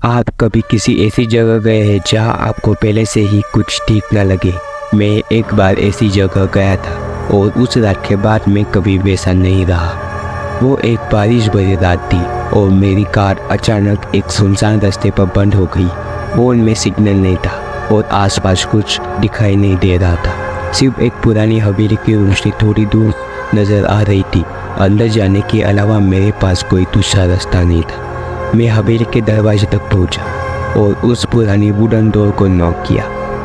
आप कभी किसी ऐसी जगह गए हैं जहां आपको पहले से ही कुछ ठीक न लगे? मैं एक बार ऐसी जगह गया था और उस रात के बाद मैं कभी वैसा नहीं रहा। वो एक बारिश भरी रात थी और मेरी कार अचानक एक सुनसान रास्ते पर बंद हो गई। फोन में सिग्नल नहीं था और आसपास कुछ दिखाई नहीं दे रहा था। सिर्फ एक पुरानी हवेली की रोशनी थोड़ी दूर नज़र आ रही थी। अंदर जाने के अलावा मेरे पास कोई दूसरा रास्ता नहीं था। मैं हवेली के दरवाजे तक पहुंचा और उस पुरानी वुडन डोर को नॉक किया।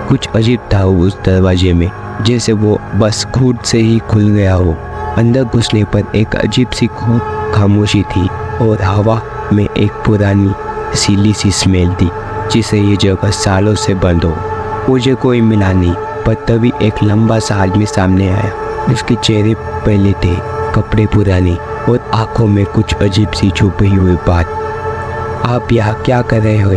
कुछ अजीब था उस दरवाजे में, जैसे वो बस खुद से ही खुल गया हो। अंदर घुसने पर एक अजीब सी खामोशी थी और हवा में एक पुरानी सीली सी स्मेल थी, जिसे ये जगह सालों से बंद हो। मुझे कोई मिला नहीं, पर तभी एक लंबा सा आदमी सामने आया। उसके चेहरे पहले थे, कपड़े पुराने और आंखों में कुछ अजीब सी छुपी हुई बात। आप यहाँ क्या कर रहे हो?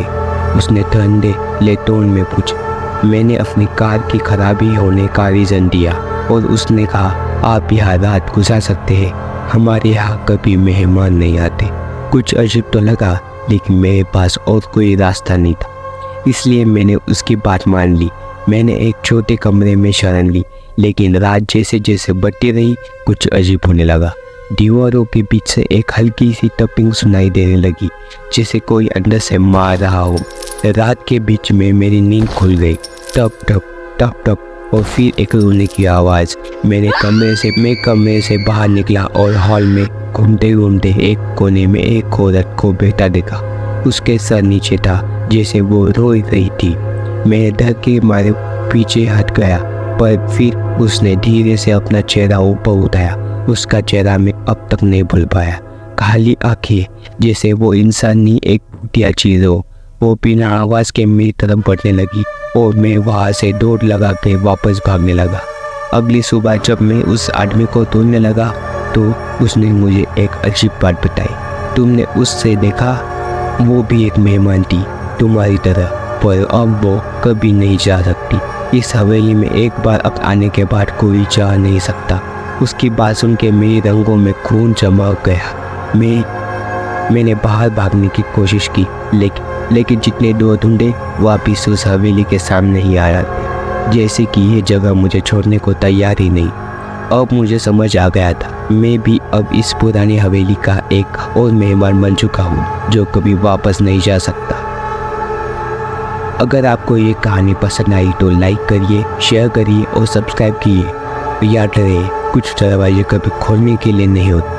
उसने ठंडे ले टोन में पूछा। मैंने अपनी कार की खराबी होने का रीज़न दिया और उसने कहा, आप यहाँ रात गुजार सकते हैं, हमारे यहाँ कभी मेहमान नहीं आते। कुछ अजीब तो लगा, लेकिन मेरे पास और कोई रास्ता नहीं था, इसलिए मैंने उसकी बात मान ली। मैंने एक छोटे कमरे में शरण ली, लेकिन रात जैसे जैसे बढ़ती रही कुछ अजीब होने लगा। दीवारों के बीच से एक हल्की सी टपिंग सुनाई देने लगी, जैसे कोई अंदर से मार रहा हो। रात के बीच में मेरी नींद खुल गई। टप टप टप टप और फिर एक रोने की आवाज़। मैं कमरे से बाहर निकला और हॉल में घूमते घूमते एक कोने में एक औरत को बैठा देखा। उसके सर नीचे था, जैसे वो रो रही थी। मैं डर के मारे पीछे हट गया, पर फिर उसने धीरे से अपना चेहरा ऊपर उठाया। उसका चेहरा मैं अब तक नहीं भूल पाया। खाली आंखें, जैसे वो इंसान नहीं एक भूतिया चीज़ हो। वो बिना आवाज़ के मेरी तरफ बढ़ने लगी और मैं वहाँ से दौड़ लगा के वापस भागने लगा। अगली सुबह जब मैं उस आदमी को ढूंढने लगा तो उसने मुझे एक अजीब बात बताई। तुमने उससे देखा? वो भी एक मेहमान थी तुम्हारी तरह, पर अब वो कभी नहीं जा सकती। इस हवेली में एक बार अब आने के बाद कोई जा नहीं सकता। उसकी बात सुन के मेरे रंगों में खून जमा गया। मैंने बाहर भागने की कोशिश की, लेकिन जितने दूर ढूंढे वापिस उस हवेली के सामने ही आया, जैसे कि ये जगह मुझे छोड़ने को तैयार ही नहीं। अब मुझे समझ आ गया था, मैं भी अब इस पुरानी हवेली का एक और मेहमान बन चुका हूँ, जो कभी वापस नहीं जा सकता। अगर आपको ये कहानी पसंद आई तो लाइक करिए, शेयर करिए और सब्सक्राइब कीजिए। याद रहे, कुछ दरवाजे कभी खोलने के लिए नहीं होते।